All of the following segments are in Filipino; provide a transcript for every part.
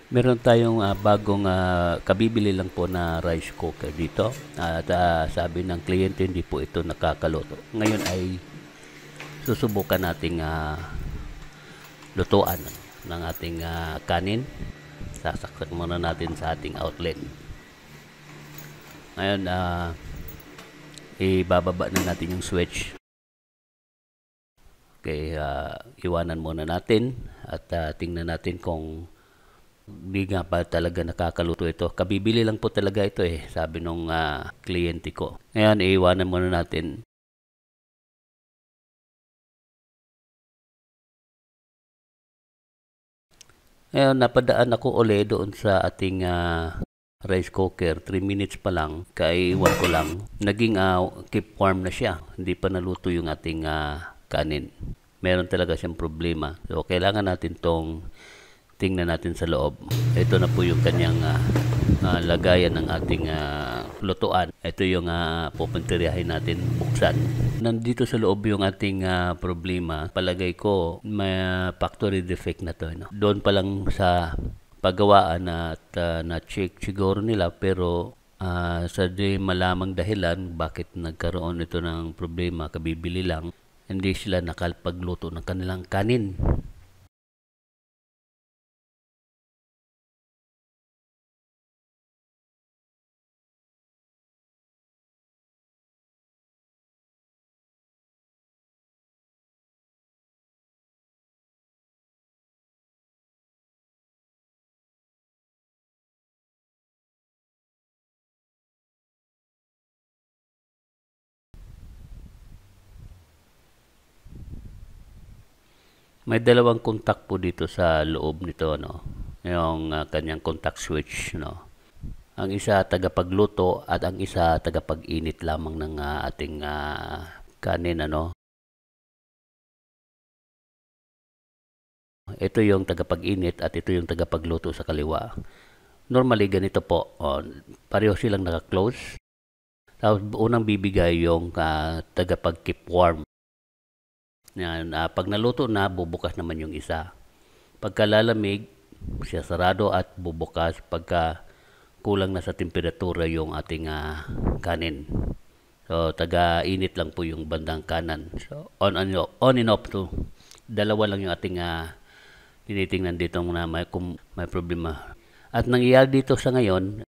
Meron tayong bagong kabibili lang po na rice cooker dito. At sabi ng kliyente hindi po ito nakakaluto. Ngayon ay susubukan nating lutuan ng ating kanin. Sasaksak muna natin sa ating outlet. Ngayon ibababa na natin yung switch. Okay, iwanan muna natin at tingnan natin kung hindi nga pa talaga nakakaluto ito. Kabibili lang po talaga ito sabi nung kliyente ko. Ngayon, iiwanan muna natin. Ngayon, napadaan ako uli doon sa ating rice cooker. 3 minutes pa lang, kaiwan ko lang. Naging keep warm na siya. Hindi pa naluto yung ating kanin. Meron talaga siyang problema. So, kailangan natin tong tingnan natin sa loob. Ito na po yung kanyang lagayan ng ating lutuan. Ito yung pupuntiryahin natin buksan. Nandito sa loob yung ating problema. Palagay ko may factory defect na to. No? Doon pa lang sa paggawaan at na-check siguro nila, pero sa di malamang dahilan bakit nagkaroon ito ng problema, kabibili lang, hindi sila nakapagluto ng kanilang kanin. May dalawang contact po dito sa loob nito, no? Yung kanyang contact switch, no? Ang isa tagapagluto at ang isa tagapag-init lamang ng ating kanin, ano? Ito yung tagapag-init at ito yung tagapagluto sa kaliwa. Normally, ganito po. Pareho silang naka-close. Tapos, unang bibigay yung tagapag-keep warm. Yan, pag naluto na, bubukas naman yung isa. Pagka lalamig, siya sarado at bubukas pagka kulang na sa temperatura yung ating kanin. So, taga-init lang po yung bandang kanan. So, on and off to. Dalawa lang yung ating tinitingnan dito na kung may problema. At nangyayari dito sa ngayon,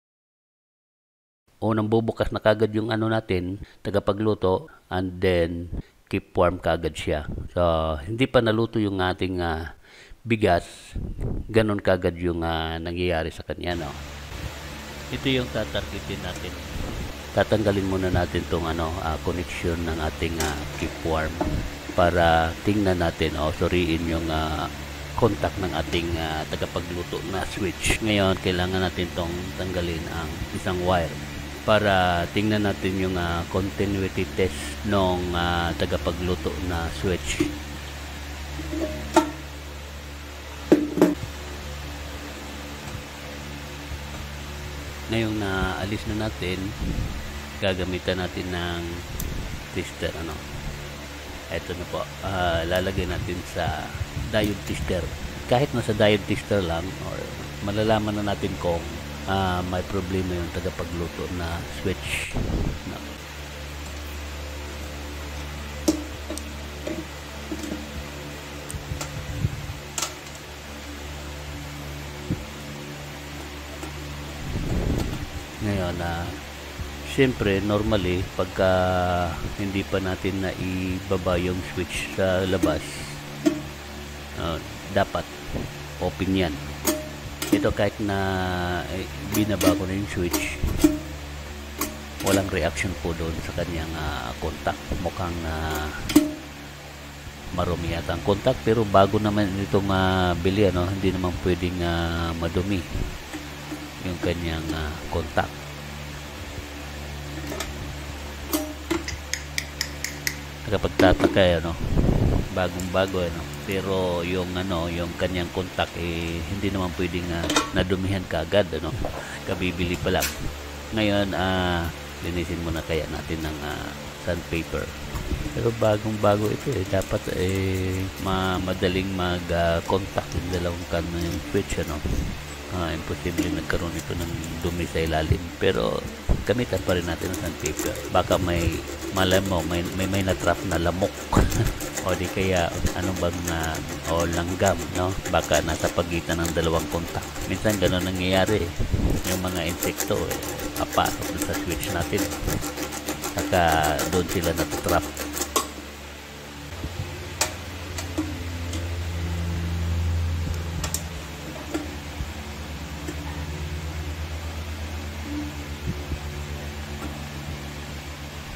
unang bubukas na kagad yung natin, tagapagluto, and then keep warm kagad siya. So, hindi pa naluto yung ating bigas, ganun kagad yung nangyayari sa kanya, no? Ito yung tatargetin natin. Tatanggalin muna natin tong connection ng ating keep warm para tingnan natin suriin yung contact ng ating tagapagluto na switch. Ngayon, kailangan natin tong tanggalin ang isang wire para tingnan natin yung continuity test ng tagapagluto na switch. Ngayong naalis na natin, gagamitan natin ng tester. Ito na po, lalagay natin sa diode tester. Kahit nasa diode tester lang, or malalaman na natin kung may problema yung tagapagluto na switch. Ngayon, siyempre, normally, pagka hindi pa natin na ibaba yung switch sa labas, dapat open yan. Ito kahit na binaba ko na yung switch, walang reaction po doon sa kanyang contact. Mukhang marumi yata ang contact, pero bago naman itong bili, hindi naman pwedeng madumi yung kanyang contact. Nakapagtataka bagong-bago pero yung yung kanyang contact hindi naman pwedeng nadumihan kaagad, kabibili pa lang. Ngayon linisin muna kaya natin ng sandpaper, pero bagong-bago ito dapat madaling mag contact yung dalawang switch, imposible nagkaroon ito ng dumi sa ilalim. Pero gamitan pa rin natin ang sandpaper. Baka malay mo, may na-trap na lamok. O di kaya ano bang o langgam, no? Baka nasa pagitan ng dalawang kontak. Minsan gano'n nangyayari. Yung mga insekto, papasok sa switch natin. Saka doon sila natatrap.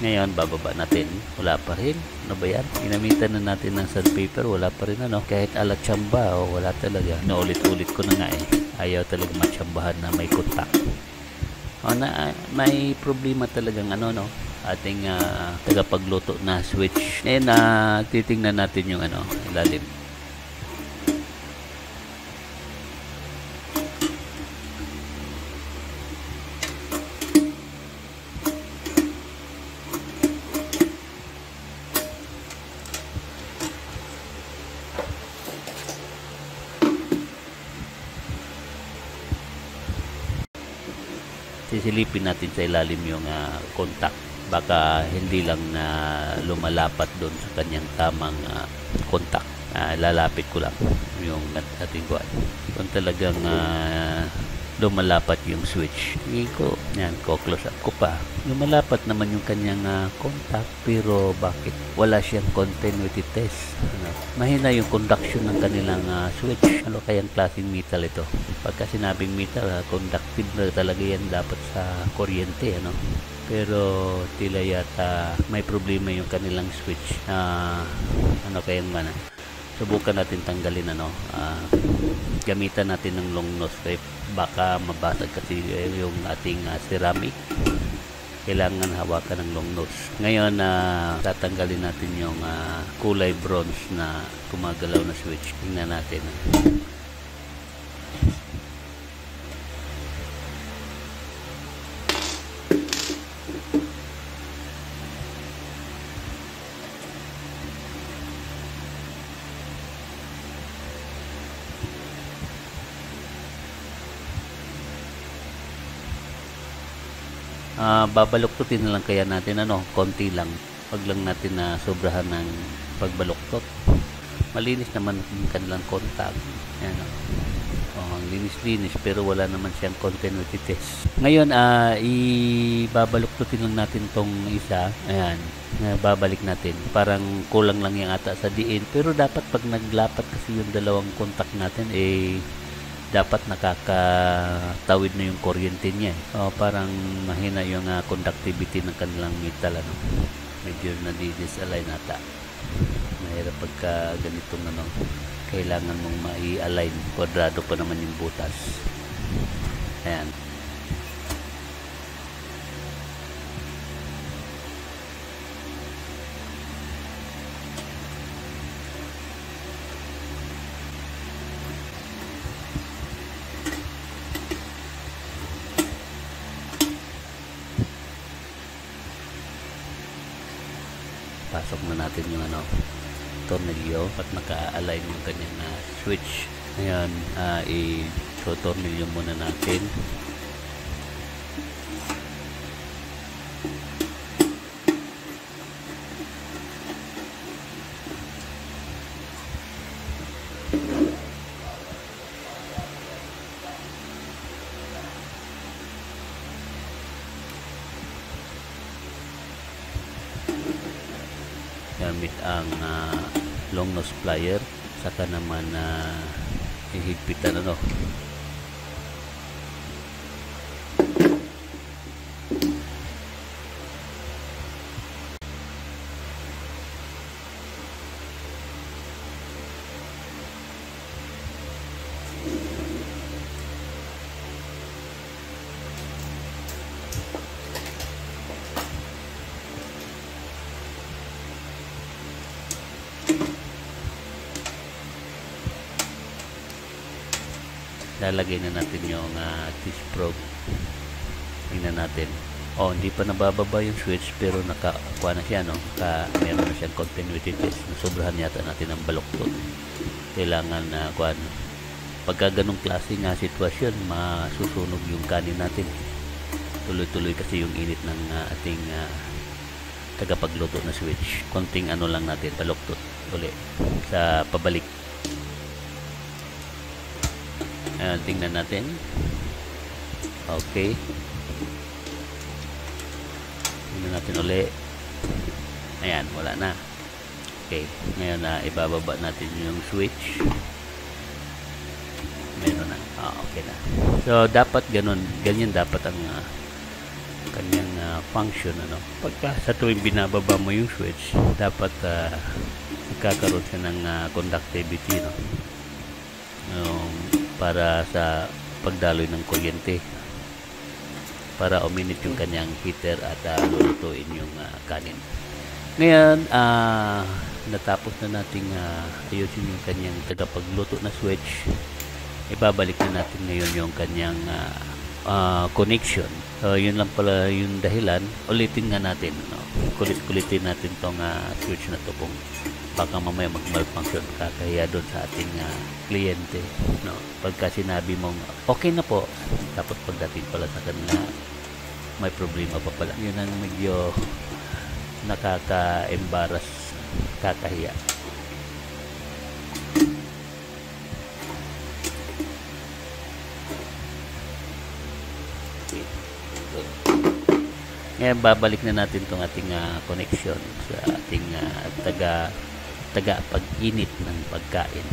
Ngayon, bababa natin. Wala pa rin. Ano ba yan? Ginamitan na natin ng sandpaper. Wala pa rin ano. Kahit ala tsamba, wala talaga. Naulit-ulit ko na nga Ayaw talaga matsambahan na may kontak. May problema talagang ating tagapagluto na switch. Ngayon, titingnan natin yung ilalim. Sisilipin natin sa ilalim yung contact. Baka hindi lang lumalapat doon sa kanyang tamang contact. Lalapit ko lang yung ating kuwan. Kung talagang lumalapat yung switch. Yan, close up ko pa. Lumalapat naman yung kanyang contact, pero bakit wala siyang continuity test? Mahina yung conduction ng kanilang switch. Ano kayang klaseng metal ito? Pagka sinabing metal, conductive na talaga yan dapat sa kuryente, Pero tila yata may problema yung kanilang switch. Subukan natin tanggalin gamitan natin ng long nose tape. Baka mabasag kasi yung ating ceramic. Kailangan hawakan ng long nose. Ngayon tatanggalin natin yung kulay bronze na gumagalaw na switch. Tingnan natin. Babaluktutin na lang kaya natin konti lang. Wag lang natin sobrahan ng pagbaluktot. Malinis naman yung kanilang contact. Ang linis-linis pero wala naman siyang continuity test. Ngayon ibabaluktutin lang natin tong isa. Ayan, babalik natin. Parang kulang lang yung ata sa diin, pero dapat pag naglapat kasi yung dalawang contact natin dapat nakakatawid na yung kuryente niya. Parang mahina yung conductivity ng kanilang metal. Medyo nadi-disalign ata. Mahirap pagka ganitong kailangan mong mai-align. Kwadrado pa naman yung butas. Ayan. Pasok na natin yung tornilyo at naka-align yung kanyang switch. Ngayon, i-tornilyo muna natin. Gamit ang long nose plier, saka naman ihigpitan lalagay na natin yung test probe. Tingnan natin. Hindi pa nabababa yung switch, pero nakakuha na siya, meron na siyang continuity test. Sobrahan yata natin ang baluktot. Kailangan pagka ganong klase nga sitwasyon, masusunog yung kanin natin. Tuloy-tuloy kasi yung init ng ating tagapagluto na switch. Konting ano lang natin, paluktot uli sa pabalik. Ayan, tingnan natin. Okay. Tingnan natin uli. Ayan, wala na. Okay, ngayon ibababa natin yung switch. Meron na. Okay na. So, dapat ganyan dapat ang kanyang function, ano. Pagka sa tuwing binababa mo yung switch, dapat magkakaroon siya ng conductivity, no? Para sa pagdaloy ng kuryente, para uminit yung kanyang heater at lulutuin yung kanin. Ngayon, natapos na nating ayusin yung kanyang tagapagluto na switch. Ibabalik na natin ngayon yung kanyang connection. So, yun lang pala yung dahilan. Ulitin nga natin, no? Kulitin natin tong switch na to kung baka mamaya mag-malfunction, kakahiya doon sa ating kliyente, no? Pagka sinabi mong okay na po, tapos pagdating pala sa kanila may problema pa pala, yun ang medyo nakaka-embarrass, kakahiya. Ngayon, babalik na natin itong ating connection sa ating taga-pag-init ng pagkain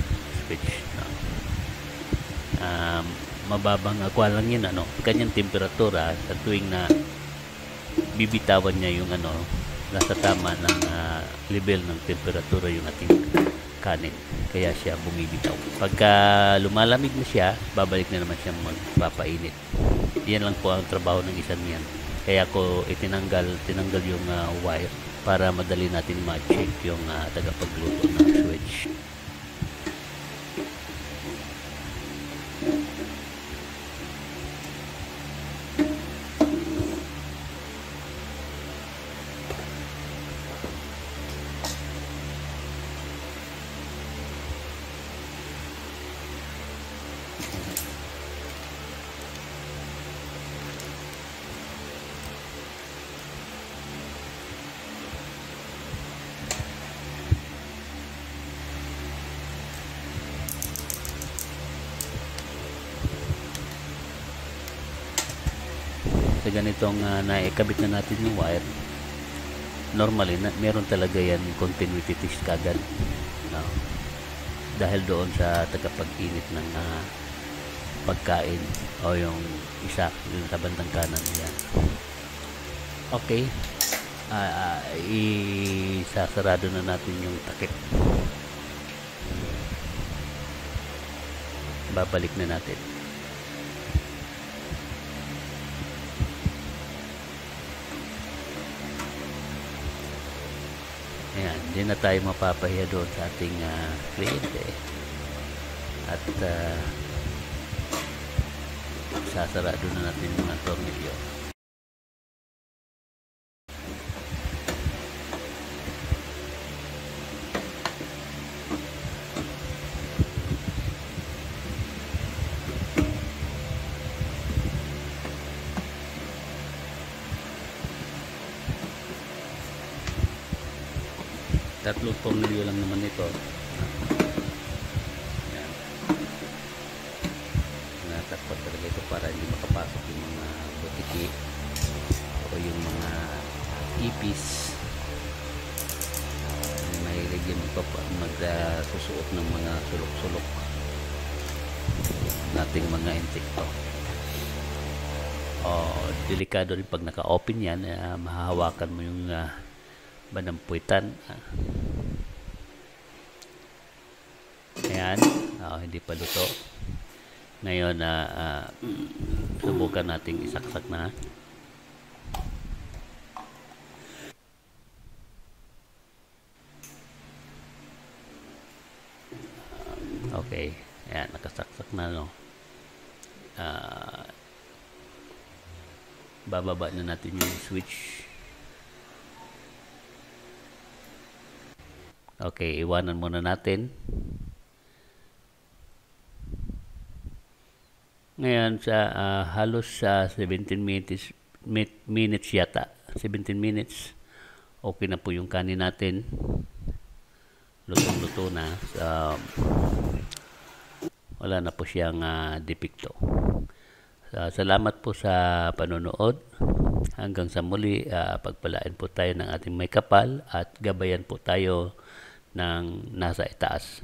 switch, no? Mababang aqua lang yun, ano, kanyang temperatura sa tuwing na bibitawan niya yung nasa tama ng level ng temperatura yung ating kanin, kaya siya bumibitaw. Pagka lumalamig na siya, babalik na naman siyang magpapainit. Yan lang po ang trabaho ng isang yan. Kaya ko tinanggal yung wire para madali natin ma-check yung tagapagluto ng switch. Sa ganitong naikabit na natin yung wire, normally meron talaga yan continuity test kagad, no? Dahil doon sa tagapag-init ng pagkain o yung isa yung sa bandang kanan yan. Okay, isasarado na natin yung takip. Babalik na natin. Ayan, hindi na tayo mapapahiya doon sa ating kliyente. At sasarado na natin mga tornilyo. Tatlong tornilyo lang naman ito. Ayan. Natakpat talaga ito para hindi makapasok yung mga butiki o yung mga ipis. Mahilig yung magsusuot ng mga sulok-sulok nating mga insekto. Delikado rin pag naka-open yan, mahahawakan mo yung banampuitan. Ayan, hindi pa luto. Ngayon subukan nating isaksak na. Okay, ayan, nakasaksak na, no? Bababa na natin yung switch. Okay, iwanan muna natin. Ngayon sa halos sa 17 minutes yata. 17 minutes. Okay na po yung kanin natin. Lutong-luto na. Wala na po siyang depekto. Salamat po sa panonood. Hanggang sa muli, pagpalain po tayo ng ating may kapal at gabayan po tayo ng nasa itaas.